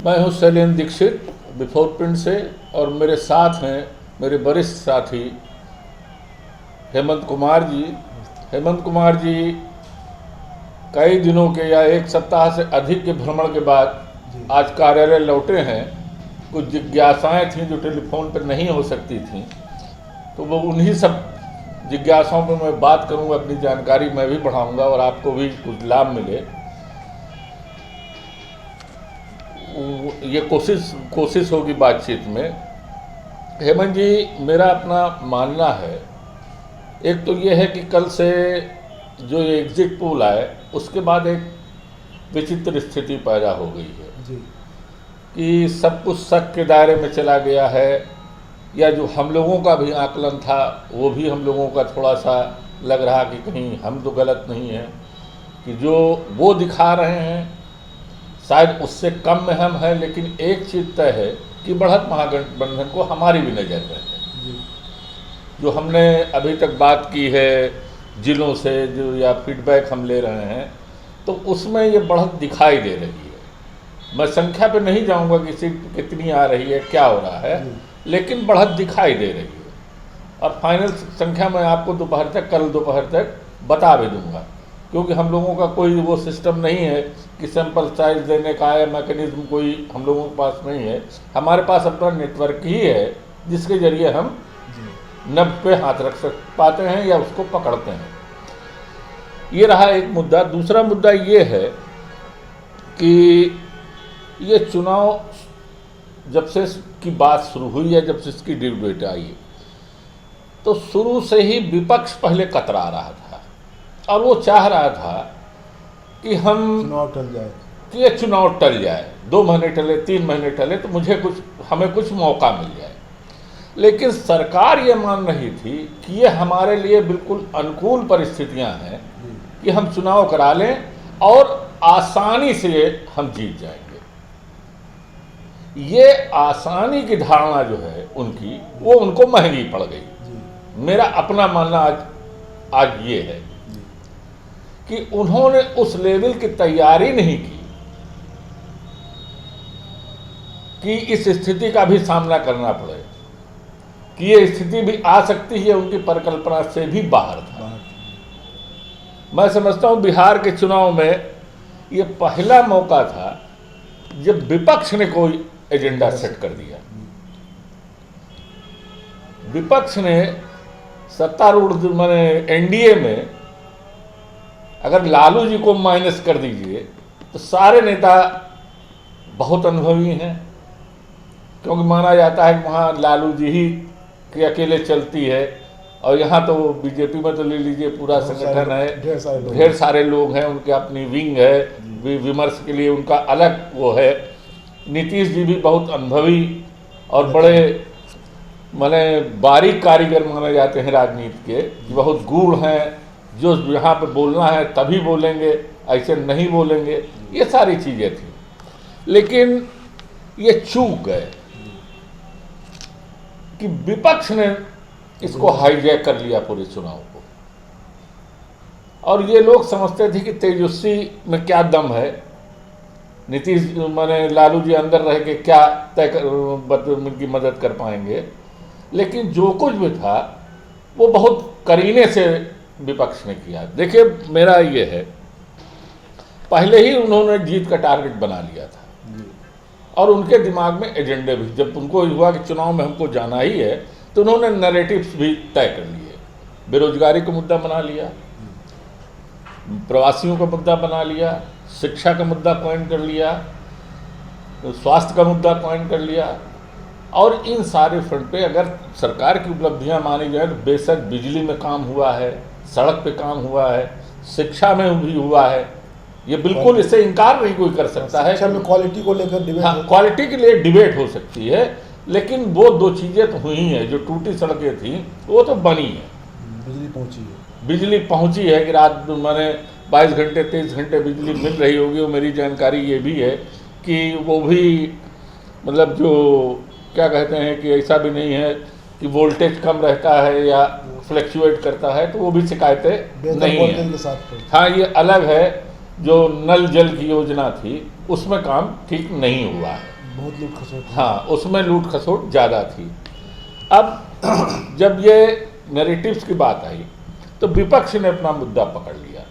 मैं हूं Shailendra Dixit before print से, और मेरे साथ हैं मेरे वरिष्ठ साथी हेमंत कुमार जी। हेमंत कुमार जी कई दिनों के या एक सप्ताह से अधिक के भ्रमण के बाद आज कार्यालय लौटे हैं। कुछ जिज्ञासाएं थीं जो टेलीफोन पर नहीं हो सकती थीं, तो वो उन्हीं सब जिज्ञासाओं पर मैं बात करूंगा, अपनी जानकारी मैं भी बढ़ाऊंगा और आपको भी कुछ लाभ मिले। ये कोशिश होगी बातचीत में। हेमंत जी, मेरा अपना मानना है, एक तो ये है कि कल से जो ये एग्जिट पोल आए उसके बाद एक विचित्र स्थिति पैदा हो गई है जी। कि सब कुछ शक के दायरे में चला गया है, या जो हम लोगों का भी आकलन था वो भी हम लोगों का थोड़ा सा लग रहा कि कहीं हम तो गलत नहीं हैं, कि जो वो दिखा रहे हैं शायद उससे कम में हम हैं। लेकिन एक चीज़ तय है कि बढ़त महागठबंधन को हमारी भी नज़र में है। जो हमने अभी तक बात की है जिलों से जो या फीडबैक हम ले रहे हैं, तो उसमें ये बढ़त दिखाई दे रही है। मैं संख्या पे नहीं जाऊंगा कि सीट कितनी आ रही है, क्या हो रहा है, लेकिन बढ़त दिखाई दे रही है। और फाइनल संख्या मैं आपको कल दोपहर तक बता भी दूंगा, क्योंकि हम लोगों का कोई वो सिस्टम नहीं है कि सैंपल साइज देने का है मैकेनिज्म, कोई हम लोगों के पास नहीं है। हमारे पास अपना नेटवर्क ही है जिसके जरिए हम नब्ज पे हाथ रख पाते हैं या उसको पकड़ते हैं। ये रहा एक मुद्दा। दूसरा मुद्दा ये है कि ये चुनाव जब से की बात शुरू हुई है, जब से इसकी डिबेट आई, तो शुरू से ही विपक्ष पहले कतरा रहा था और वो चाह रहा था कि हम चुनाव टल जाए, कि ये चुनाव टल जाए, 2 महीने टले, 3 महीने टले, तो हमें कुछ मौका मिल जाए। लेकिन सरकार ये मान रही थी कि ये हमारे लिए बिल्कुल अनुकूल परिस्थितियां हैं कि हम चुनाव करा लें और आसानी से हम जीत जाएंगे। ये आसानी की धारणा जो है उनकी, वो उनको महंगी पड़ गई। मेरा अपना मानना आज ये है कि उन्होंने उस लेवल की तैयारी नहीं की कि इस स्थिति का भी सामना करना पड़े, कि ये स्थिति भी आ सकती है, उनकी परिकल्पना से भी बाहर था। मैं समझता हूं बिहार के चुनाव में ये पहला मौका था जब विपक्ष ने कोई एजेंडा सेट कर दिया। विपक्ष ने सत्तारूढ़ माने एनडीए में अगर लालू जी को माइनस कर दीजिए तो सारे नेता बहुत अनुभवी हैं, क्योंकि माना जाता है कि वहाँ लालू जी ही के अकेले चलती है, और यहाँ तो बीजेपी में तो ले लीजिए पूरा संगठन है, ढेर सारे लोग हैं, उनके अपनी विंग है, विमर्श के लिए उनका अलग वो है। नीतीश जी भी बहुत अनुभवी और बड़े माने बारीक कारीगर माने जाते हैं राजनीति के, बहुत गूढ़ हैं, जो यहाँ पे बोलना है तभी बोलेंगे, ऐसे नहीं बोलेंगे। ये सारी चीज़ें थी, लेकिन ये चूक गए कि विपक्ष ने इसको हाईजैक कर लिया पूरे चुनाव को। और ये लोग समझते थे कि तेजस्वी में क्या दम है, नीतीश माने लालू जी अंदर रह के क्या उनकी मदद कर पाएंगे। लेकिन जो कुछ भी था वो बहुत करीने से विपक्ष ने किया। देखिए, मेरा ये है, पहले ही उन्होंने जीत का टारगेट बना लिया था और उनके दिमाग में एजेंडे भी, जब उनको हुआ कि चुनाव में हमको जाना ही है, तो उन्होंने नैरेटिव्स भी तय कर लिए। बेरोजगारी का मुद्दा बना लिया, प्रवासियों का मुद्दा बना लिया, शिक्षा का मुद्दा पॉइंट कर लिया, स्वास्थ्य का मुद्दा पॉइंट कर लिया। और इन सारे फ्रंट पे अगर सरकार की उपलब्धियां मानी जाए तो बेशक बिजली में काम हुआ है, सड़क पे काम हुआ है, शिक्षा में भी हुआ है, ये बिल्कुल इससे इनकार नहीं कोई कर सकता है। शिक्षा में क्वालिटी को लेकर डिबेट, हाँ, क्वालिटी के लिए डिबेट हो सकती है, लेकिन वो 2 चीज़ें तो हुई हैं। जो टूटी सड़कें थी वो तो बनी है, बिजली पहुंची है कि रात माने 22 घंटे 23 घंटे बिजली मिल रही होगी। और मेरी जानकारी ये भी है कि वो भी मतलब जो क्या कहते हैं कि ऐसा भी नहीं है कि वोल्टेज कम रहता है या फ्लक्चुएट करता है, तो वो भी शिकायतें नहीं है। हाँ, ये अलग है जो नल जल की योजना थी उसमें काम ठीक नहीं हुआ है, बहुत लूट खसोट। हाँ उसमें लूट खसोट ज़्यादा थी। अब जब ये नैरेटिव्स की बात आई तो विपक्ष ने अपना मुद्दा पकड़ लिया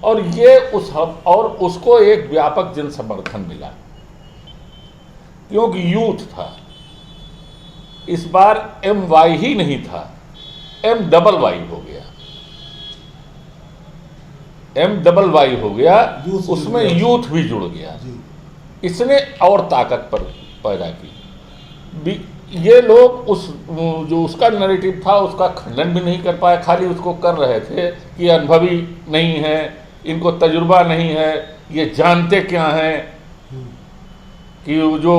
और ये उसको एक व्यापक जन समर्थन मिला क्योंकि यूथ था। इस बार MY ही नहीं था, MYY हो गया, MYY हो गया, उसमें यूथ भी जुड़ गया। इसने और ताकत पर पैदा की। ये लोग जो उसका नैरेटिव था उसका खंडन भी नहीं कर पाए, खाली उसको कर रहे थे कि अनुभवी नहीं है, इनको तजुर्बा नहीं है, ये जानते क्या हैं कि जो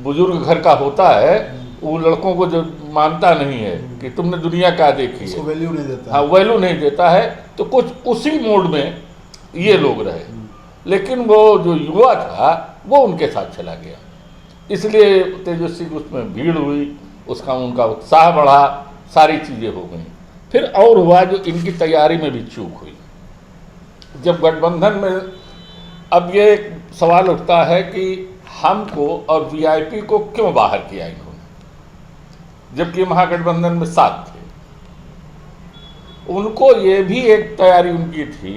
बुजुर्ग घर का होता है वो लड़कों को जो मानता नहीं है कि तुमने दुनिया क्या देखी है, वैल्यू नहीं देता। हाँ वैल्यू नहीं देता है। तो कुछ उसी मोड में ये लोग रहे, लेकिन वो जो युवा था वो उनके साथ चला गया, इसलिए तेजस्वी की उसमें भीड़ हुई, उनका उत्साह बढ़ा, सारी चीज़ें हो गई। फिर और हुआ जो इनकी तैयारी में भी चूक हुई। जब गठबंधन में अब ये एक सवाल उठता है कि हमको और VIP को क्यों बाहर किया इन्होंने, जबकि महागठबंधन में 7 थे। उनको ये भी एक तैयारी उनकी थी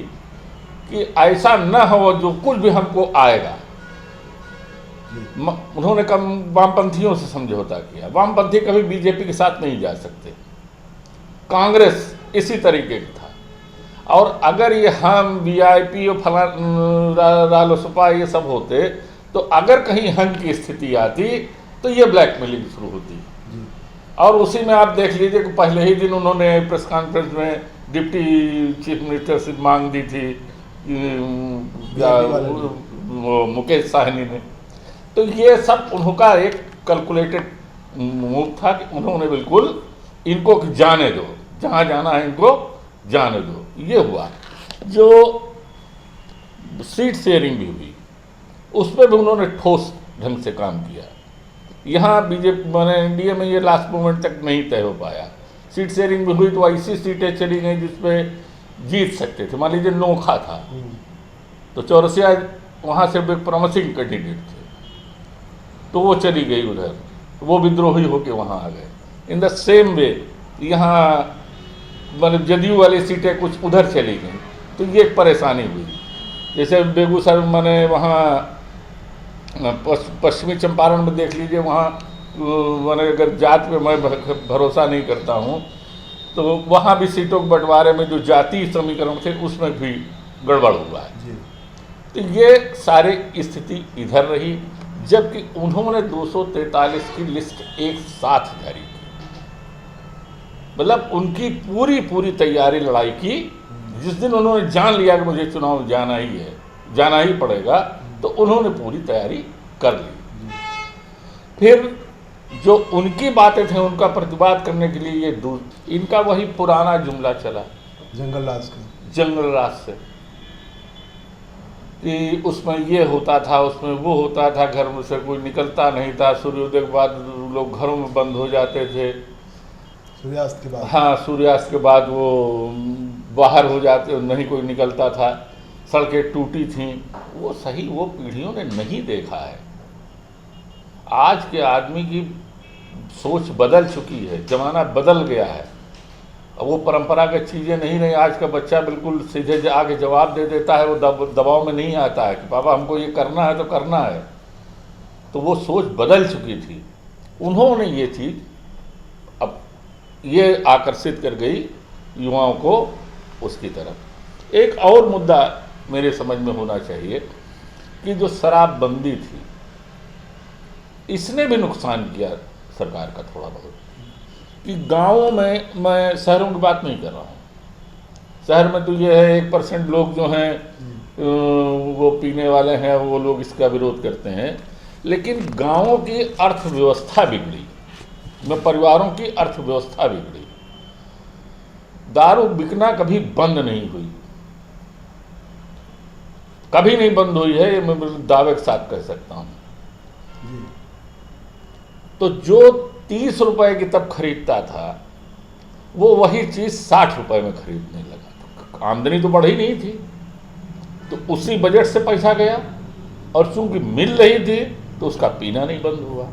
कि ऐसा न हो जो कुछ भी हमको आएगा। उन्होंने कम वामपंथियों से समझौता किया, वामपंथी कभी BJP के साथ नहीं जा सकते, कांग्रेस इसी तरीके का था। और अगर ये हम VIP और रालोसपा ये सब होते तो अगर कहीं हंग की स्थिति आती तो ये ब्लैकमेलिंग शुरू होती। और उसी में आप देख लीजिए कि पहले ही दिन उन्होंने प्रेस कॉन्फ्रेंस में डिप्टी चीफ मिनिस्टर से मांग दी थी मुकेश साहनी ने। तो ये सब उनका एक कैलकुलेटेड मूव था कि उन्होंने बिल्कुल इनको जाने दो, जहाँ जाना है इनको जाने दो। ये हुआ। जो सीट शेयरिंग भी हुई उस पर भी उन्होंने ठोस ढंग से काम किया। यहाँ BJP मैंने NDA में ये लास्ट मोमेंट तक नहीं तय हो पाया। सीट शेयरिंग भी हुई तो ऐसी सीटें चली गई जिसमें जीत सकते थे। मान लीजिए नोखा था तो चौरसिया वहाँ से एक प्रॉमिसिंग कैंडिडेट थे तो वो चली गई उधर, वो विद्रोही होके वहाँ आ गए। इन द सेम वे यहाँ मतलब जदयू वाली सीटें कुछ उधर चली गई तो ये एक परेशानी हुई। जैसे बेगूसराय मैंने वहाँ पश्चिमी चंपारण में देख लीजिए, वहाँ मैंने अगर जात पे मैं भरोसा नहीं करता हूँ तो वहाँ भी सीटों के बंटवारे में जो जातीय समीकरण थे उसमें भी गड़बड़ हुआ है। तो ये सारी स्थिति इधर रही, जबकि उन्होंने 243 की लिस्ट एक साथ जारी की। मतलब उनकी पूरी तैयारी लड़ाई की। जिस दिन उन्होंने जान लिया कि मुझे चुनाव जाना ही है, जाना ही पड़ेगा, तो उन्होंने पूरी तैयारी कर ली। फिर जो उनकी बातें थे उनका प्रतिवाद करने के लिए ये इनका वही पुराना जुमला चला जंगल राज से कि उसमें ये होता था, उसमें वो होता था, घर में से कोई निकलता नहीं था, सूर्योदय के बाद लोग घरों में बंद हो जाते थे, सूर्यास्त के बाद, हाँ सूर्यास्त के बाद वो बाहर हो जाते, नहीं कोई निकलता था, सड़कें टूटी थीं। वो सही वो पीढ़ियों ने नहीं देखा है। आज के आदमी की सोच बदल चुकी है, ज़माना बदल गया है। अब वो परंपरागत चीज़ें नहीं रही। आज का बच्चा बिल्कुल सीधे आके जवाब दे देता है, वो दबाव में नहीं आता है कि पापा हमको ये करना है तो करना है। तो वो सोच बदल चुकी थी। उन्होंने ये चीज़ अब ये आकर्षित कर गई युवाओं को उसकी तरफ। एक और मुद्दा मेरे समझ में होना चाहिए कि जो शराबबंदी थी इसने भी नुकसान किया सरकार का थोड़ा बहुत। कि गाँवों में, मैं शहरों की बात नहीं कर रहा हूँ, शहर में तो ये है 1% लोग जो हैं वो पीने वाले हैं, वो लोग इसका विरोध करते हैं। लेकिन गाँवों की अर्थव्यवस्था बिगड़ी, में परिवारों की अर्थव्यवस्था बिगड़ी। दारू बिकना कभी बंद नहीं हुई, कभी नहीं बंद हुई है, ये मैं दावे के साथ कह सकता हूँ। तो जो 30 रुपए की तब खरीदता था वो वही चीज़ 60 रुपए में खरीदने लगा। तो आमदनी तो बढ़ी नहीं थी, तो उसी बजट से पैसा गया, और चूंकि मिल रही थी तो उसका पीना नहीं बंद हुआ।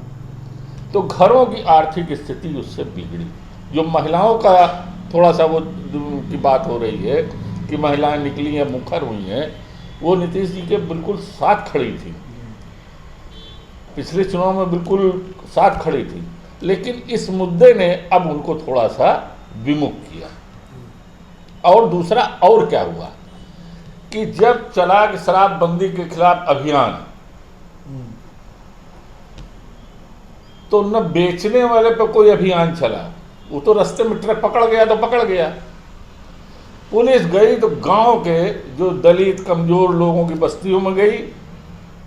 तो घरों की आर्थिक स्थिति उससे बिगड़ी। जो महिलाओं का थोड़ा सा वो की बात हो रही है कि महिलाएं निकली हैं, मुखर हुई हैं, वो नीतीश जी के बिल्कुल साथ खड़ी थी, पिछले चुनाव में बिल्कुल साथ खड़ी थी, लेकिन इस मुद्दे ने अब उनको थोड़ा सा विमुख किया। और दूसरा और क्या हुआ कि जब चला कि शराबबंदी के खिलाफ अभियान, तो न बेचने वाले पे कोई अभियान चला, वो तो रास्ते में ट्रक पकड़ गया तो पकड़ गया। पुलिस गई तो गांव के जो दलित कमजोर लोगों की बस्तियों में गई,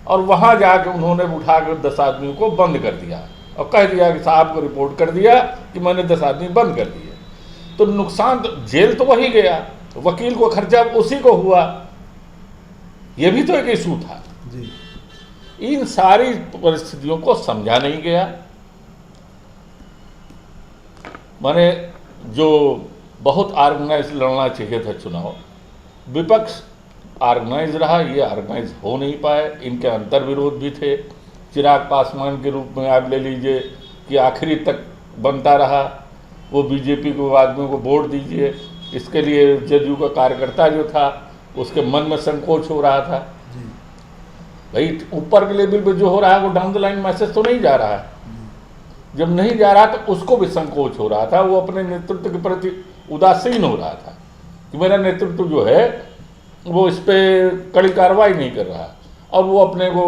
और वहां जाके उन्होंने उठा कर 10 आदमियों को बंद कर दिया और कह दिया कि साहब को रिपोर्ट कर दिया कि मैंने 10 आदमी बंद कर दिए। तो नुकसान तो जेल तो वही गया, वकील को खर्चा उसी को हुआ, यह भी तो एक इशू था जी। इन सारी परिस्थितियों को समझा नहीं गया। माने जो बहुत ऑर्गेनाइज लड़ना चाहिए था चुनाव, विपक्ष ऑर्गेनाइज रहा, ये ऑर्गेनाइज हो नहीं पाए। इनके अंतर विरोध भी थे। चिराग पासवान के रूप में आप ले लीजिए कि आखिरी तक बनता रहा, वो बीजेपी को आदमियों को वोट दीजिए, इसके लिए जदयू का कार्यकर्ता जो था उसके मन में संकोच हो रहा था। भाई ऊपर के लेवल पे जो हो रहा है वो डाउन द लाइन मैसेज तो नहीं जा रहा है, जब नहीं जा रहा तो उसको भी संकोच हो रहा था, वो अपने नेतृत्व के प्रति उदासीन हो रहा था कि मेरा नेतृत्व जो है वो इस पर कड़ी कार्रवाई नहीं कर रहा, और वो अपने को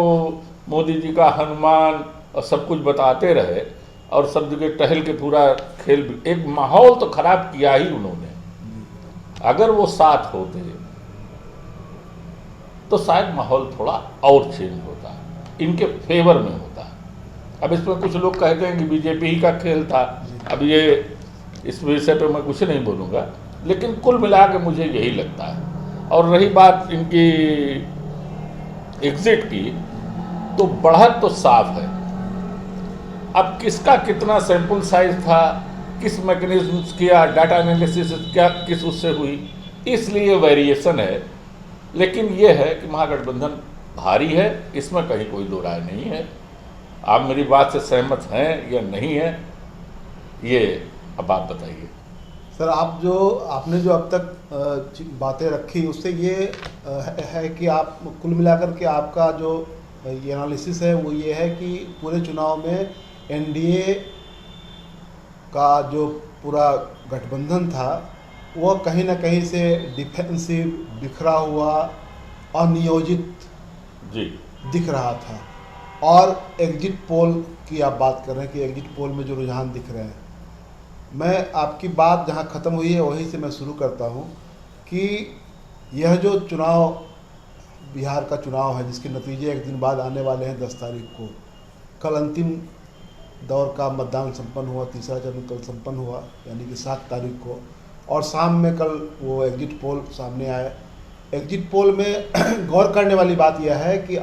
मोदी जी का हनुमान और सब कुछ बताते रहे, और सब जगह टहल के पूरा खेल, एक माहौल तो खराब किया ही उन्होंने। अगर वो साथ होते तो शायद माहौल थोड़ा और चेंज होता, इनके फेवर में होता। अब इसमें कुछ लोग कहते हैं कि बीजेपी ही का खेल था। अब ये इस विषय पे मैं कुछ नहीं बोलूँगा, लेकिन कुल मिला के मुझे यही लगता है। और रही बात इनकी एग्जिट की, तो बढ़त तो साफ है। अब किसका कितना सैंपल साइज था, किस मैकेनिज्म किया, डाटा एनालिसिस क्या किस उससे हुई, इसलिए वेरिएशन है। लेकिन ये है कि महागठबंधन भारी है, इसमें कहीं कोई दो राय नहीं है। आप मेरी बात से सहमत हैं या नहीं है, ये अब आप बताइए। सर, आपने जो अब तक बातें रखी उससे ये है कि आप कुल मिलाकर के आपका जो ये एनालिसिस है वो ये है कि पूरे चुनाव में एनडीए का जो पूरा गठबंधन था वह कहीं ना कहीं से डिफेंसिव, बिखरा हुआ, अनियोजित जी दिख रहा था। और एग्जिट पोल की आप बात कर रहे हैं कि एग्जिट पोल में जो रुझान दिख रहे हैं, मैं आपकी बात जहां ख़त्म हुई है वहीं से मैं शुरू करता हूं कि यह जो चुनाव, बिहार का चुनाव है जिसके नतीजे एक दिन बाद आने वाले हैं 10 तारीख को, कल अंतिम दौर का मतदान संपन्न हुआ, तीसरा चरण कल संपन्न हुआ यानी कि 7 तारीख को, और शाम में कल वो एग्जिट पोल सामने आए। एग्जिट पोल में गौर करने वाली बात यह है कि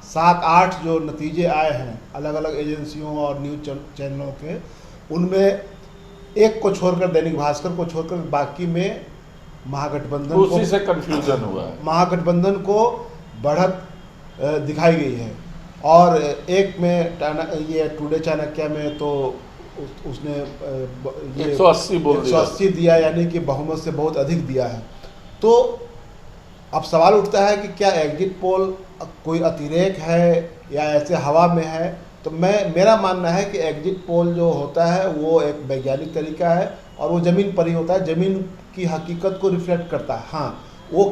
7-8 जो नतीजे आए हैं अलग अलग एजेंसियों और न्यूज़ चैनलों के, उनमें एक को छोड़कर, दैनिक भास्कर को छोड़कर, बाकी में महागठबंधन उसी से कंफ्यूजन हुआ है। महागठबंधन को बढ़त दिखाई गई है। और एक में ये टुडे चाणक्य में तो उसने ये 180 दिया, यानी कि बहुमत से बहुत अधिक दिया है। तो अब सवाल उठता है कि क्या एग्जिट पोल कोई अतिरेक है या ऐसे हवा में है? तो मेरा मानना है कि एग्जिट पोल जो होता है वो एक वैज्ञानिक तरीका है और वो ज़मीन पर ही होता है, ज़मीन की हकीकत को रिफ्लेक्ट करता है। हाँ, वो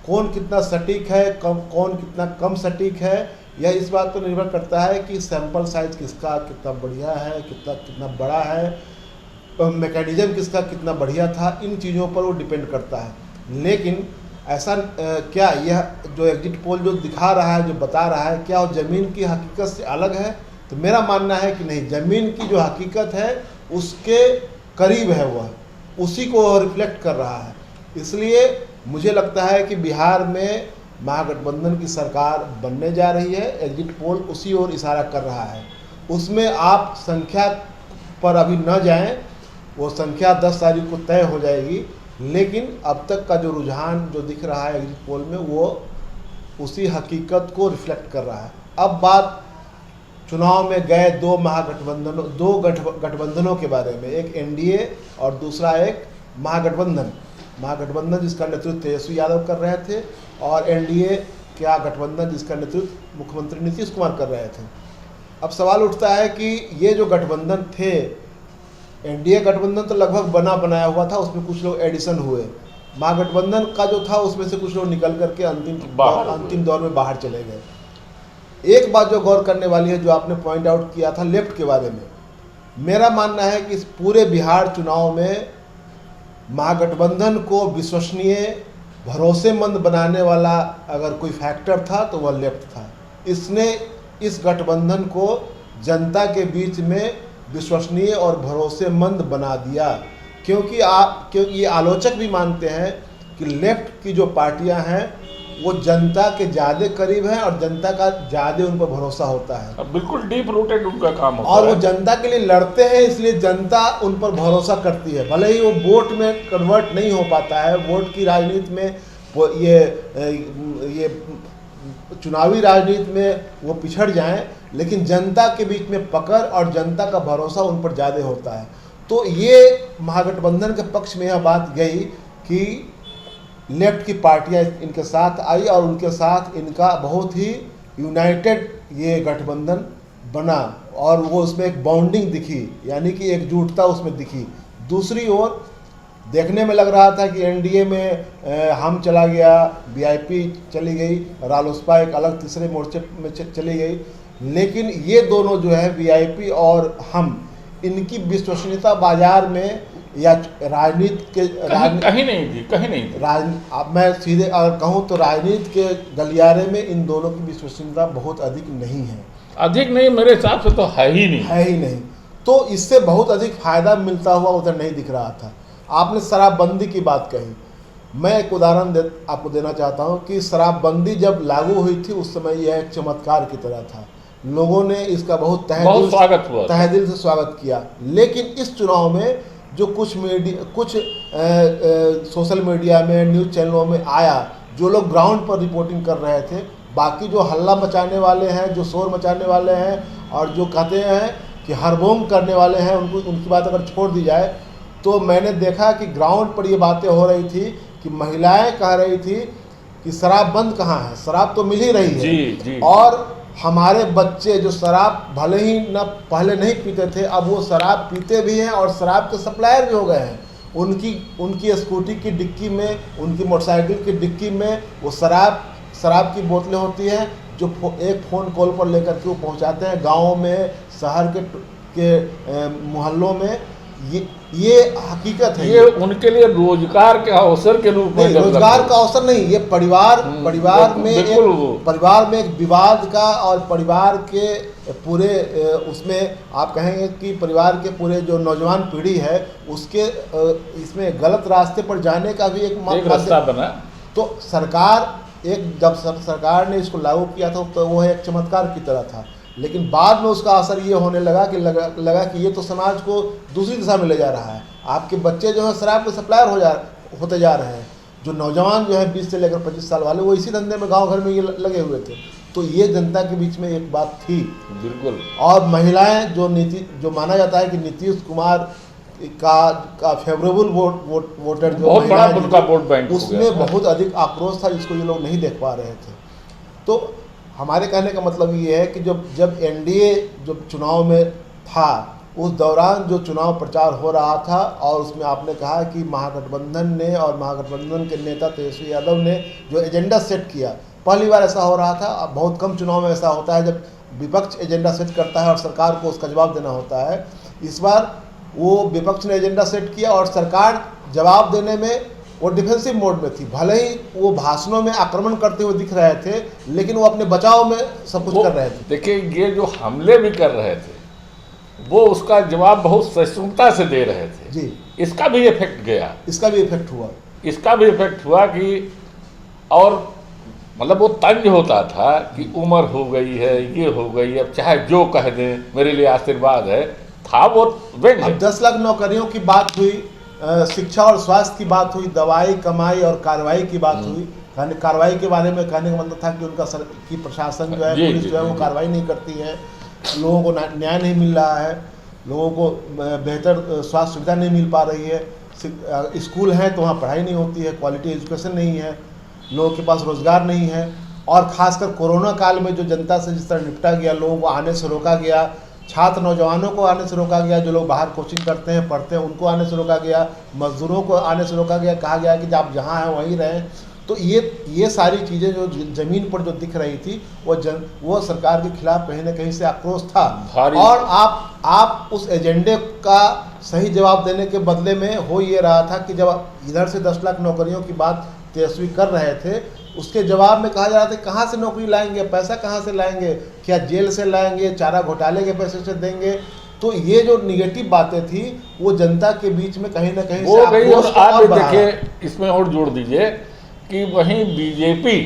कौन कितना सटीक है, कौन कितना कम सटीक है, यह इस बात पर निर्भर करता है कि सैंपल साइज किसका कितना बढ़िया है, कितना बड़ा है, मैकेनिज्म किसका कितना बढ़िया था, इन चीज़ों पर वो डिपेंड करता है। लेकिन ऐसा क्या यह जो एग्जिट पोल जो दिखा रहा है, जो बता रहा है, क्या वो ज़मीन की हकीकत से अलग है? तो मेरा मानना है कि नहीं, ज़मीन की जो हकीकत है उसके करीब है, वह उसी को रिफ्लेक्ट कर रहा है। इसलिए मुझे लगता है कि बिहार में महागठबंधन की सरकार बनने जा रही है। एग्जिट पोल उसी ओर इशारा कर रहा है। उसमें आप संख्या पर अभी न जाएं, वो संख्या 10 तारीख को तय हो जाएगी। लेकिन अब तक का जो रुझान जो दिख रहा है एग्जिट पोल में वो उसी हकीकत को रिफ्लेक्ट कर रहा है। अब बात चुनाव में गए दो गठबंधनों के बारे में, एक एनडीए और दूसरा एक महागठबंधन जिसका नेतृत्व तेजस्वी यादव कर रहे थे, और एनडीए क्या गठबंधन जिसका नेतृत्व मुख्यमंत्री नीतीश कुमार कर रहे थे। अब सवाल उठता है कि ये जो गठबंधन थे, एनडीए गठबंधन तो लगभग बना बनाया हुआ था, उसमें कुछ लोग एडिशन हुए, महागठबंधन का जो था उसमें से कुछ लोग निकल करके अंतिम दौर में बाहर चले गए। एक बात जो गौर करने वाली है, जो आपने पॉइंट आउट किया था लेफ्ट के बारे में, मेरा मानना है कि इस पूरे बिहार चुनाव में महागठबंधन को विश्वसनीय, भरोसेमंद बनाने वाला अगर कोई फैक्टर था तो वह लेफ्ट था। इसने इस गठबंधन को जनता के बीच में विश्वसनीय और भरोसेमंद बना दिया, क्योंकि ये आलोचक भी मानते हैं कि लेफ्ट की जो पार्टियां हैं वो जनता के ज़्यादा करीब हैं और जनता का ज़्यादा उन पर भरोसा होता है। बिल्कुल डीप रूटेड उनका काम होता और वो जनता के लिए लड़ते हैं, इसलिए जनता उन पर भरोसा करती है। भले ही वो वोट में कन्वर्ट नहीं हो पाता है, वोट की राजनीति में ये चुनावी राजनीति में वो पिछड़ जाएं, लेकिन जनता के बीच में पकड़ और जनता का भरोसा उन पर ज़्यादा होता है। तो ये महागठबंधन के पक्ष में यह बात गई कि लेफ्ट की पार्टियां इनके साथ आई और उनके साथ इनका बहुत ही यूनाइटेड ये गठबंधन बना, और वो उसमें एक बाउंडिंग दिखी, यानी कि एकजुटता उसमें दिखी। दूसरी ओर देखने में लग रहा था कि एनडीए में हम चला गया, वीआईपी चली गई, रालोसपा एक अलग तीसरे मोर्चे में चली गई, लेकिन ये दोनों जो है वीआईपी और हम, इनकी विश्वसनीयता बाजार में या राजनीति के कहीं नहीं थी। अब मैं सीधे अगर कहूँ तो राजनीति के गलियारे में इन दोनों की विश्वसनीयता बहुत अधिक नहीं है। अधिक नहीं, मेरे हिसाब से तो है ही नहीं। तो इससे बहुत अधिक फायदा मिलता हुआ उधर नहीं दिख रहा था। आपने शराबबंदी की बात कही, मैं एक उदाहरण आपको देना चाहता हूँ कि शराबबंदी जब लागू हुई थी उस समय यह एक चमत्कार की तरह था, लोगों ने इसका बहुत तहे दिल से स्वागत किया। लेकिन इस चुनाव में जो कुछ सोशल मीडिया में, न्यूज़ चैनलों में आया, जो लोग ग्राउंड पर रिपोर्टिंग कर रहे थे, बाकी जो हल्ला मचाने वाले हैं, जो शोर मचाने वाले हैं और जो कहते हैं कि हरबोंग करने वाले हैं, उनकी बात अगर छोड़ दी जाए, तो मैंने देखा कि ग्राउंड पर ये बातें हो रही थी कि महिलाएं कह रही थी कि शराब बंद कहाँ है, शराब तो मिल ही रही है। जी। और हमारे बच्चे जो शराब भले ही न पहले नहीं पीते थे, अब वो शराब पीते भी हैं और शराब के सप्लायर भी हो गए हैं। उनकी स्कूटी की डिक्की में, उनकी मोटरसाइकिल की डिक्की में वो शराब की बोतलें होती हैं, जो एक फ़ोन कॉल पर लेकर के वो पहुंचाते हैं गाँव में, शहर के मोहल्लों में। ये हकीकत है। ये उनके लिए रोजगार के अवसर के रूप में, रोजगार का अवसर नहीं, ये परिवार में एक विवाद का, और परिवार के पूरे उसमें आप कहेंगे कि परिवार के पूरे जो नौजवान पीढ़ी है उसके इसमें गलत रास्ते पर जाने का भी एक रास्ता बना। तो जब सरकार ने इसको लागू किया था तो वो एक चमत्कार की तरह था, लेकिन बाद में उसका असर ये होने लगा कि ये तो समाज को दूसरी दिशा में ले जा रहा है। आपके बच्चे जो है शराब के सप्लायर होते जा रहे हैं। जो नौजवान जो है 20 से लेकर 25 साल वाले, वो इसी धंधे में गांव घर में ये लगे हुए थे। तो ये जनता के बीच में एक बात थी। बिल्कुल। और महिलाएं जो माना जाता है कि नीतीश कुमार का फेवरेबल वोटर जो बहुत बड़ा उनका वोट बैंक, उसमें बहुत अधिक आक्रोश था, जिसको ये लोग नहीं देख पा रहे थे। तो हमारे कहने का मतलब ये है कि जब एनडीए जब चुनाव में था, उस दौरान जो चुनाव प्रचार हो रहा था, और उसमें आपने कहा कि महागठबंधन ने और महागठबंधन के नेता तेजस्वी यादव ने जो एजेंडा सेट किया, पहली बार ऐसा हो रहा था। अब बहुत कम चुनाव में ऐसा होता है जब विपक्ष एजेंडा सेट करता है और सरकार को उसका जवाब देना होता है। इस बार वो विपक्ष ने एजेंडा सेट किया और सरकार जवाब देने में वो डिफेंसिव मोड में थी। भले ही वो भाषणों में आक्रमण करते हुए दिख रहे थे, लेकिन वो अपने बचाव में सब कुछ कर रहे थे। देखिए, ये जो हमले भी कर रहे थे वो उसका जवाब बहुत सहिष्णुता से दे रहे थे जी। इसका भी इफेक्ट गया, इसका भी इफेक्ट हुआ कि और मतलब वो तंज होता था कि उम्र हो गई है, ये हो गई, अब चाहे जो कह दें मेरे लिए आशीर्वाद है, था वो व्यंग। अब 10 लाख नौकरियों की बात हुई शिक्षा और स्वास्थ्य की बात हुई, दवाई, कमाई और कार्रवाई की बात हुई। कार्रवाई के बारे में कहने का मतलब था कि उनका की प्रशासन जो है, पुलिस जो है वो कार्रवाई नहीं करती है, लोगों को न्याय नहीं मिल रहा है, लोगों को बेहतर स्वास्थ्य सुविधा नहीं मिल पा रही है, स्कूल हैं तो वहाँ पढ़ाई नहीं होती है, क्वालिटी एजुकेशन नहीं है, लोगों के पास रोज़गार नहीं है। और ख़ासकर कोरोना काल में जो जनता से जिस तरह निपटा गया, लोगों को आने से रोका गया, छात्र नौजवानों को आने से रोका गया, जो लोग बाहर कोचिंग करते हैं, पढ़ते हैं, उनको आने से रोका गया, मजदूरों को आने से रोका गया, कहा गया कि आप जहाँ हैं वहीं रहें। तो ये सारी चीज़ें जो ज़मीन पर जो दिख रही थी वो सरकार के खिलाफ कहीं ना कहीं से आक्रोश था। और आप उस एजेंडे का सही जवाब देने के बदले में हो ये रहा था कि जब इधर से 10 लाख नौकरियों की बात तेजस्वी कर रहे थे, उसके जवाब में कहा जा रहा था कहाँ से नौकरी लाएंगे, पैसा कहाँ से लाएंगे, क्या जेल से लाएंगे, चारा घोटाले के पैसे से देंगे। तो ये जो निगेटिव बातें थी वो जनता के बीच में कहीं ना कहीं हो गई। और आप देखिए, इसमें और जोड़ दीजिए कि वहीं बीजेपी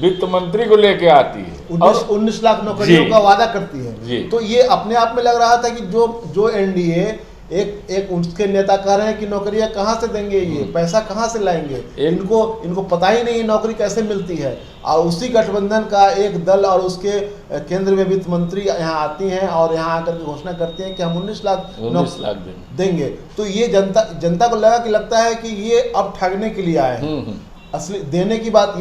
वित्त मंत्री को लेके आती है 19 लाख नौकरियों का वादा करती है। तो ये अपने आप में लग रहा था कि जो एनडीए एक उसके नेता कह रहे हैं कि नौकरियां कहाँ से देंगे, ये पैसा कहाँ से लाएंगे, इनको पता ही नहीं नौकरी कैसे मिलती है। और उसी गठबंधन का एक दल और उसके केंद्र में वित्त मंत्री यहाँ आती हैं और यहाँ आकर के घोषणा करते हैं कि हम 19 लाख देंगे। तो ये जनता को लगता है कि ये अब ठगने के लिए आए हैं। असली देने की बात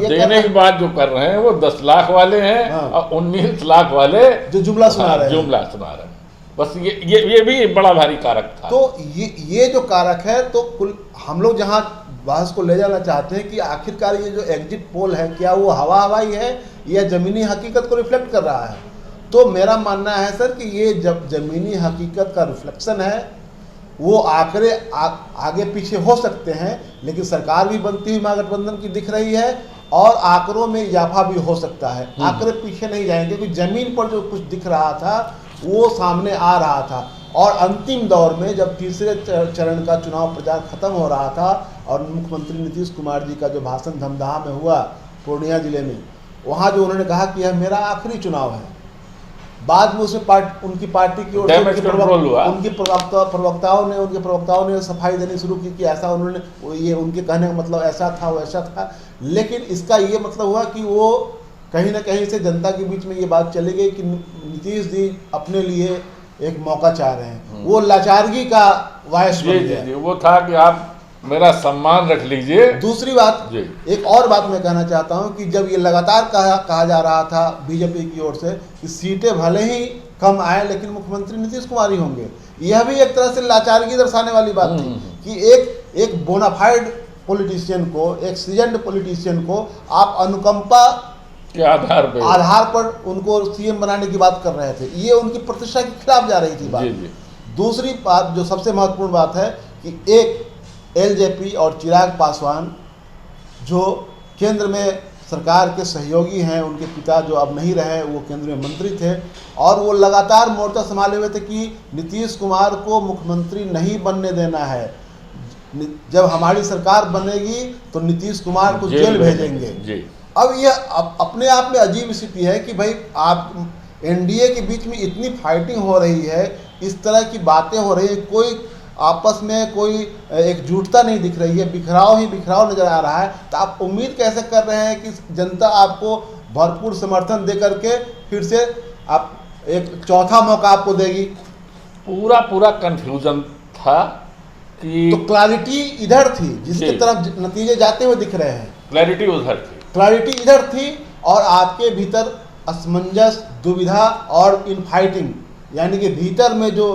जो कर रहे हैं वो 10 लाख वाले हैं। हाँ। और 19 लाख वाले जो जुमला सुना रहे हैं। बस ये भी बड़ा भारी कारक था। तो ये जो कारक है, तो कुल हम लोग जहाँ बहस को ले जाना चाहते हैं कि आखिरकार ये जो एग्जिट पोल है, क्या वो हवाई है या ज़मीनी हकीकत को रिफ्लेक्ट कर रहा है। तो मेरा मानना है सर कि ये जब ज़मीनी हकीकत का रिफ्लेक्शन है, वो आंकड़े आगे पीछे हो सकते हैं, लेकिन सरकार भी बनती हुई महागठबंधन की दिख रही है और आंकड़ों में इजाफा भी हो सकता है। आंकड़े पीछे नहीं जाएंगे, क्योंकि ज़मीन पर जो कुछ दिख रहा था वो सामने आ रहा था। और अंतिम दौर में जब तीसरे चरण का चुनाव प्रचार खत्म हो रहा था और मुख्यमंत्री नीतीश कुमार जी का जो भाषण धमदाहा में हुआ पूर्णिया जिले में, वहाँ जो उन्होंने कहा कि यह मेरा आखिरी चुनाव है, बाद में उसमें उनकी पार्टी की ओर से उनके प्रवक्ताओं ने सफाई देनी शुरू की कि ऐसा उन्होंने, ये उनके कहने का मतलब ऐसा था वैसा था। लेकिन इसका ये मतलब हुआ कि वो कहीं ना कहीं से जनता के बीच में ये बात चली गई कि नीतीश जी अपने लिए एक मौका चाह रहे हैं। वो लाचारगी का वायस बन गया। वो था कि आप मेरा सम्मान रख लीजिए। दूसरी बात, एक और बात मैं कहना चाहता हूं कि जब ये लगातार कहा जा रहा था बीजेपी की ओर से कि सीटें भले ही कम आए लेकिन मुख्यमंत्री नीतीश कुमार ही होंगे, यह भी एक तरह से लाचारगी दर्शाने वाली बात थी कि एक बोनाफाइड पॉलिटिशियन को, एक सीजन्ड पॉलिटिशियन को आप अनुकंपा के आधार पर उनको सीएम बनाने की बात कर रहे थे। ये उनकी प्रतिष्ठा के खिलाफ जा रही थी बात। दूसरी बात जो सबसे महत्वपूर्ण बात है कि एक एलजेपी और चिराग पासवान जो केंद्र में सरकार के सहयोगी हैं, उनके पिता जो अब नहीं रहे वो केंद्रीय मंत्री थे, और वो लगातार मोर्चा संभाले हुए थे कि नीतीश कुमार को मुख्यमंत्री नहीं बनने देना है, जब हमारी सरकार बनेगी तो नीतीश कुमार को जेल भेजेंगे। अब यह अपने आप में अजीब स्थिति है कि भाई आप एनडीए के बीच में इतनी फाइटिंग हो रही है, इस तरह की बातें हो रही है, कोई आपस में कोई एकजुटता नहीं दिख रही है, बिखराव ही बिखराव नजर आ रहा है। तो आप उम्मीद कैसे कर रहे हैं कि जनता आपको भरपूर समर्थन दे करके फिर से आप एक चौथा मौका आपको देगी? पूरा कंफ्यूजन था कि तो क्लैरिटी इधर थी जिसकी तरफ नतीजे जाते हुए दिख रहे हैं, क्लैरिटी इधर थी और आपके भीतर असमंजस, दुविधा और इनफाइटिंग, यानी कि भीतर में जो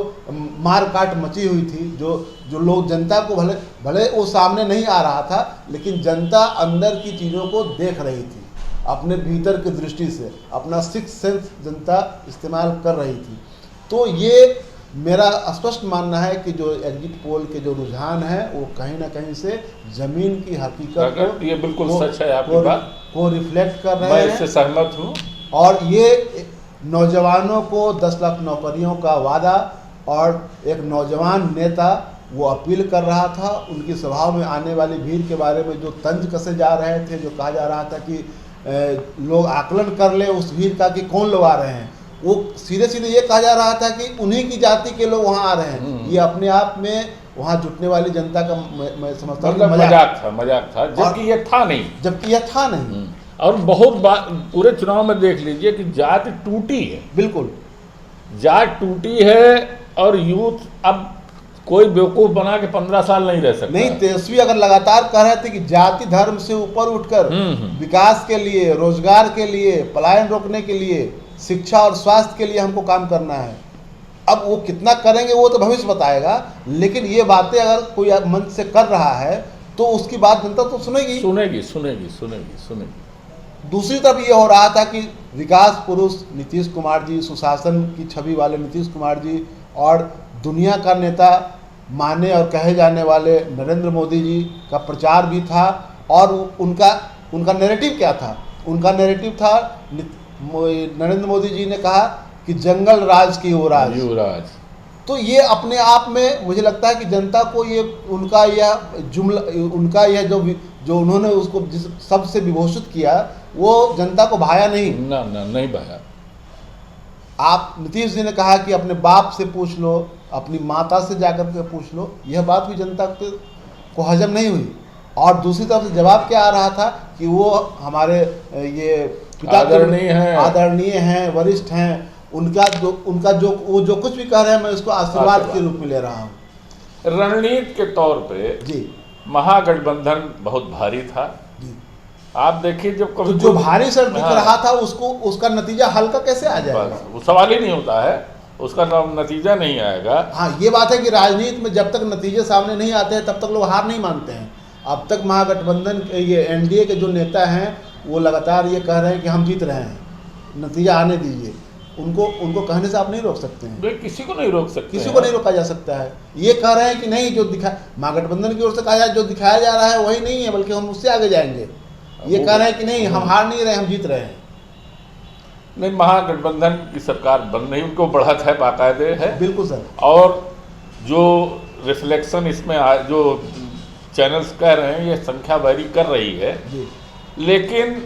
मार काट मची हुई थी, जो लोग जनता को भले वो सामने नहीं आ रहा था, लेकिन जनता अंदर की चीज़ों को देख रही थी, अपने भीतर की दृष्टि से अपना सिक्स सेंस जनता इस्तेमाल कर रही थी। तो ये मेरा स्पष्ट मानना है कि जो एग्जिट पोल के जो रुझान है वो कहीं ना कहीं से जमीन की हकीकत को, ये बिल्कुल सच है आपकी बात, को रिफ्लेक्ट कर रहे हैं। मैं इससे सहमत हूँ। और ये नौजवानों को 10 लाख नौकरियों का वादा, और एक नौजवान नेता वो अपील कर रहा था, उनकी सभाओं में आने वाली भीड़ के बारे में जो तंज कसे जा रहे थे, जो कहा जा रहा था कि लोग आकलन कर ले उस भीड़ का कि कौन लोग आ रहे हैं, वो सीधे सीधे ये कहा जा रहा था कि उन्हीं की जाति के लोग वहाँ आ रहे हैं। ये अपने आप में वहाँ जुटने वाली जनता का मैं समझता हूँ मतलब मजाक था, जबकि ये था नहीं। और बहुत बार पूरे चुनाव में देख लीजिए कि जात टूटी है, बिल्कुल जात टूटी है। और यूथ अब कोई बेवकूफ बना के 15 साल नहीं रह सकता। नहीं, तेजस्वी अगर लगातार कह रहे थे कि जाति धर्म से ऊपर उठकर विकास के लिए, रोजगार के लिए, पलायन रोकने के लिए, शिक्षा और स्वास्थ्य के लिए हमको काम करना है। अब वो कितना करेंगे वो तो भविष्य बताएगा, लेकिन ये बातें अगर कोई मंच से कर रहा है तो उसकी बात जनता तो सुनेगी। दूसरी तरफ ये हो रहा था कि विकास पुरुष नीतीश कुमार जी, सुशासन की छवि वाले नीतीश कुमार जी और दुनिया का नेता माने और कहे जाने वाले नरेंद्र मोदी जी का प्रचार भी था। और उनका नैरेटिव क्या था? उनका नैरेटिव था, नरेंद्र मोदी जी ने कहा कि जंगल राज की युवराज। तो ये अपने आप में मुझे लगता है कि जनता को ये उनका यह जो उन्होंने उसको जिस शब्द से विभूषित किया वो जनता को भाया नहीं भाया। आप नीतीश जी ने कहा कि अपने बाप से पूछ लो, अपनी माता से जाकर के पूछ लो, यह बात भी जनता को हजम नहीं हुई। और दूसरी तरफ से जवाब क्या आ रहा था कि वो हमारे ये पिता आदरणीय हैं, वरिष्ठ हैं, उनका जो कुछ भी कह रहे हैं मैं उसको आशीर्वाद के रूप में ले रहा हूँ। रणनीति के तौर पे जी महागठबंधन बहुत भारी था जी। आप देखिए जब कभी तो जो भारी सर दिख रहा था उसका नतीजा हल्का कैसे आ जाएगा? वो सवाल ही नहीं होता है, उसका नतीजा नहीं आएगा। हाँ, ये बात है कि राजनीति में जब तक नतीजे सामने नहीं आते हैं तब तक लोग हार नहीं मानते हैं। अब तक महागठबंधन ये एनडीए के जो नेता हैं वो लगातार ये कह रहे हैं कि हम जीत रहे हैं, नतीजा आने दीजिए। उनको कहने से आप नहीं रोक सकते हैं, किसी को नहीं रोक सकते, किसी को नहीं रोका जा सकता है। ये कह रहे हैं कि नहीं, जो महागठबंधन की ओर से कहा जाए जो दिखाया जा रहा है वही नहीं है, बल्कि हम उससे आगे जाएंगे। ये कह रहे हैं कि नहीं, हम हार नहीं रहे, हम जीत रहे हैं। नहीं, महागठबंधन की सरकार बन रही, उनको बढ़त है, बाकायदे है। बिल्कुल सर। और जो रिफ्लेक्शन इसमें जो चैनल्स कह रहे हैं ये संख्या वैरी कर रही है, लेकिन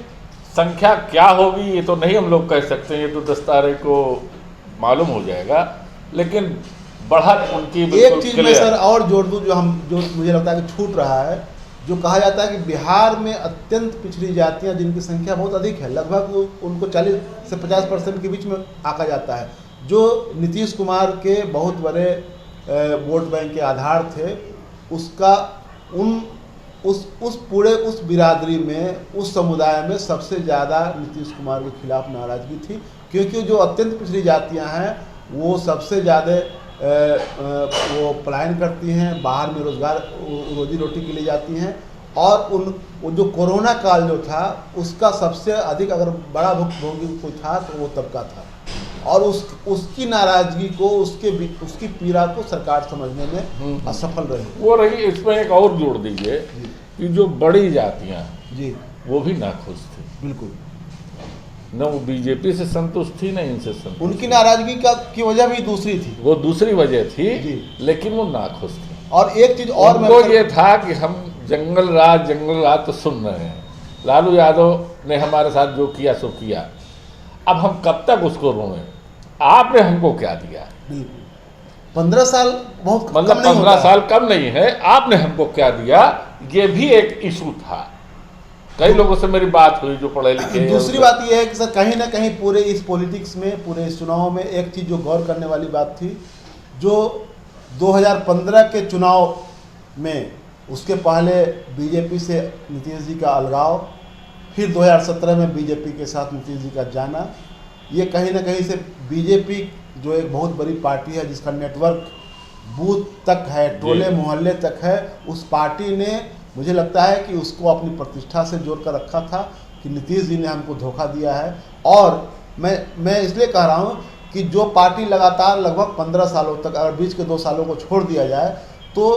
संख्या क्या होगी ये तो नहीं हम लोग कह सकते हैं, ये तो 10 तारीख को मालूम हो जाएगा। लेकिन बढ़त उनकी एक चीज़ में सर और जोड़ दूँ जो मुझे लगता है कि छूट रहा है, जो कहा जाता है कि बिहार में अत्यंत पिछड़ी जातियां जिनकी संख्या बहुत अधिक है, लगभग उनको 40 से 50% के बीच में आका जाता है, जो नीतीश कुमार के बहुत बड़े वोट बैंक के आधार थे, उसका उस बिरादरी में, उस समुदाय में सबसे ज़्यादा नीतीश कुमार के खिलाफ नाराज़गी थी, क्योंकि जो अत्यंत पिछड़ी जातियां हैं वो सबसे ज़्यादा वो पलायन करती हैं, बाहर में रोजी रोटी के लिए जाती हैं। और वो जो कोरोना काल जो था उसका सबसे अधिक अगर बड़ा भुगतान कोई था तो वो तबका था, और उसकी नाराज़गी को, उसकी पीड़ा को सरकार समझने में असफल रही। वो रही। इसमें एक और जोड़ दीजिए कि जो बड़ी जातियाँ जी वो भी नाखुश थी, बिल्कुल, न वो बीजेपी से संतुष्ट थी न इनसे संतुष्ट। उनकी नाराजगी की वजह भी दूसरी थी, वो दूसरी वजह थी, लेकिन वो नाखुश थी। और एक चीज और उनको ये था कि हम जंगल राज तो सुन रहे हैं, लालू यादव ने हमारे साथ जो किया सो किया, अब हम कब तक उसको रोएं? आपने हमको क्या दिया? 15 साल बहुत मतलब 15 साल कम नहीं है, आपने हमको क्या दिया, ये भी एक इशू था। कई लोगों से मेरी बात हुई जो पढ़े लिखे। दूसरी बात यह है कि सर कहीं ना कहीं पूरे इस पॉलिटिक्स में, पूरे इस चुनाव में एक चीज़ जो गौर करने वाली बात थी, जो 2015 के चुनाव में, उसके पहले बीजेपी से नीतीश जी का अलगाव, फिर 2017 में बीजेपी के साथ नीतीश जी का जाना, ये कहीं ना कहीं से बीजेपी जो एक बहुत बड़ी पार्टी है जिसका नेटवर्क बूथ तक है, टोले मोहल्ले तक है, उस पार्टी ने मुझे लगता है कि उसको अपनी प्रतिष्ठा से जोड़ कर रखा था कि नीतीश जी ने हमको धोखा दिया है। और मैं इसलिए कह रहा हूँ कि जो पार्टी लगातार लगभग 15 सालों तक, अगर बीच के 2 सालों को छोड़ दिया जाए तो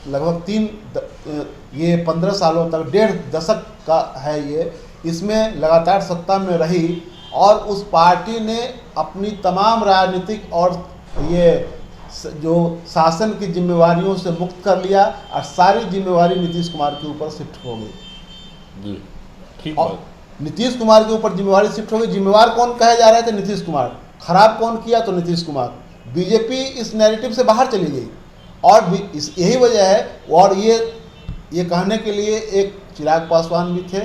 लगभग ये 15 सालों तक, 1.5 दशक का है ये, इसमें लगातार सत्ता में रही और उस पार्टी ने अपनी तमाम राजनीतिक और ये जो शासन की जिम्मेवारियों से मुक्त कर लिया और सारी जिम्मेवारी नीतीश कुमार के ऊपर शिफ्ट हो गई। ठीक है, नीतीश कुमार के ऊपर जिम्मेवारी शिफ्ट हो गई। जिम्मेवार कौन कहे जा रहे थे? नीतीश कुमार। खराब कौन किया? तो नीतीश कुमार। बीजेपी इस नैरेटिव से बाहर चली गई और भी यही वजह है। और ये कहने के लिए एक चिराग पासवान भी थे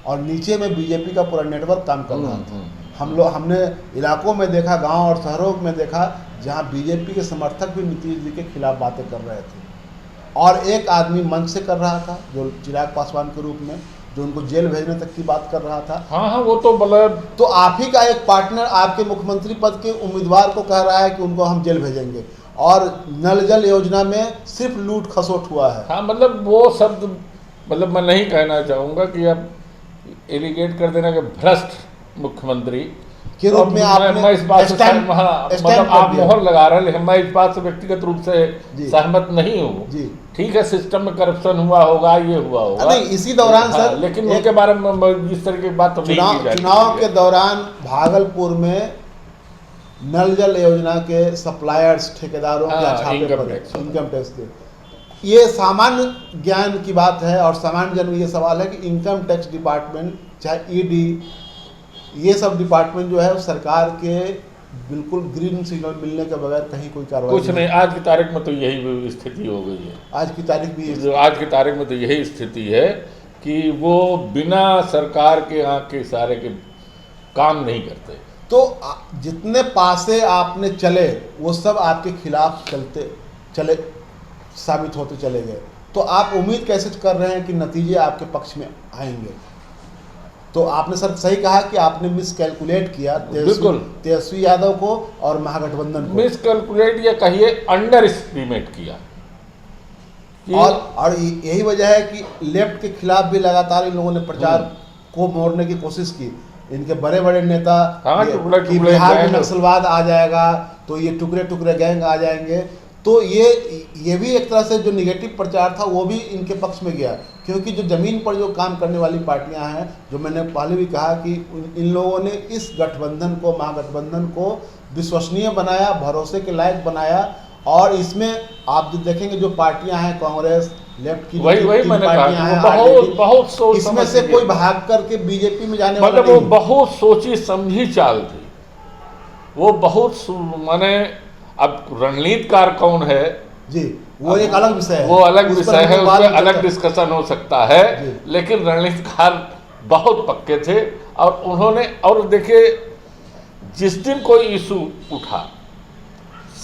और नीचे में बीजेपी का पूरा नेटवर्क काम कर रहा था। हमने इलाकों में देखा, गांव और शहरों में देखा, जहां बीजेपी के समर्थक भी नीतीश जी के खिलाफ बातें कर रहे थे और एक आदमी मंच से कर रहा था जो चिराग पासवान के रूप में, जो उनको जेल भेजने तक की बात कर रहा था। हाँ, वो तो मतलब तो आप ही का एक पार्टनर आपके मुख्यमंत्री पद के उम्मीदवार को कह रहा है कि उनको हम जेल भेजेंगे, और नल जल योजना में सिर्फ लूट खसोट हुआ है। हाँ, मतलब वो शब्द मतलब मैं नहीं कहना चाहूँगा कि आप एलिगेट कर देना कि भ्रष्ट मुख्यमंत्री के रूप में आपने मैं इस बात से मतलब आप मोहर लगा रहे हैं, लेकिन मैं इस बात से व्यक्तिगत रूप से सहमत नहीं हूँ। ठीक है, सिस्टम में करप्शन हुआ होगा, ये हुआ होगा, नहीं इसी दौरान सर, लेकिन उनके बारे में इस तरह की बात तो नहीं की जाती। चुनाव के दौरान भागलपुर में नल जल योजना के सप्लायर्स, ठेकेदारों के छापे पड़े, इनकम टैक्स के। ये सामान्य ज्ञान की बात है और सामान्य जन में ये सवाल है कि इनकम टैक्स डिपार्टमेंट, चाहे ईडी, ये सब डिपार्टमेंट जो है सरकार के बिल्कुल ग्रीन सिग्नल मिलने के बगैर कहीं कोई कार्रवाई कुछ नहीं। आज की तारीख में तो यही स्थिति हो गई है। आज की तारीख भी आज की तारीख में तो यही स्थिति है कि वो बिना सरकार के आँख के इशारे के काम नहीं करते। तो जितने पासे आपने चले वो सब आपके खिलाफ चले साबित होते चले गए। तो आप उम्मीद कैसे कर रहे हैं कि नतीजे आपके पक्ष में आएंगे? तो आपने सर सही कहा कि आपने मिस कैलकुलेट किया तेजस्वी यादव को और महागठबंधन को। मिस कैलकुलेट या कहिए अंडर एस्टिमेट किया। और यही वजह है कि लेफ्ट के खिलाफ भी लगातार इन लोगों ने प्रचार को मोड़ने की कोशिश की। इनके बड़े बड़े नेता कि बिहार में नक्सलवाद आ जाएगा तो ये टुकड़े टुकड़े गैंग आ जाएंगे। तो ये भी एक तरह से जो निगेटिव प्रचार था वो भी इनके पक्ष में गया, क्योंकि जो ज़मीन पर जो काम करने वाली पार्टियां हैं, जो मैंने पहले भी कहा कि इन लोगों ने इस गठबंधन को, महागठबंधन को विश्वसनीय बनाया, भरोसे के लायक बनाया। और इसमें आप जो देखेंगे जो पार्टियां हैं, कांग्रेस, लेफ्ट की वही पार्टियां हैं, बहुत सोच इसमें से कोई भाग करके बीजेपी में जाने मतलब वो बहुत सोची समझी चाल थी। वो बहुत माने अब रणनीतिकार कौन है जी, वो एक अलग विषय है, वो अलग विषय है, उस पर अलग डिस्कशन हो सकता है। लेकिन रणनीतिकार बहुत पक्के थे और उन्होंने, और देखिए जिस दिन कोई इशू उठा,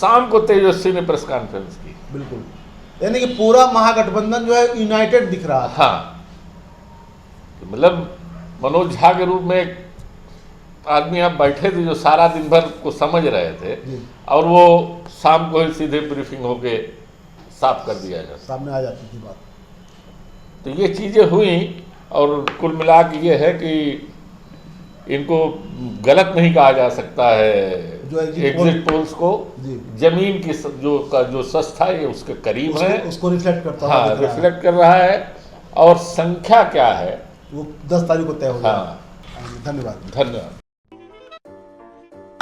शाम को तेजस्वी ने प्रेस कॉन्फ्रेंस की। बिल्कुल, यानी कि पूरा महागठबंधन जो है यूनाइटेड दिख रहा था। हाँ, मतलब मनोज झा के रूप में एक आदमी आप बैठे थे जो सारा दिन भर को समझ रहे थे, और वो शाम को ही सीधे ब्रीफिंग होके साफ कर दिया जाता, सामने आ जाती थी बात। तो ये चीज़ें हुई और कुल मिला के ये है कि इनको गलत नहीं कहा जा सकता है। जो एग्जिट पोल्स को जमीन की जो संस्था है उसके करीब है, उसको रिफ्लेक्ट करता है, रिफ्लेक्ट कर रहा है। और संख्या क्या है वो 10 तारीख को तय हो जाएगा। हाँ, धन्यवाद।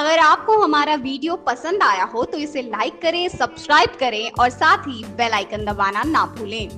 अगर आपको हमारा वीडियो पसंद आया हो तो इसे लाइक करें, सब्सक्राइब करें और साथ ही बेल आइकन दबाना ना भूलें।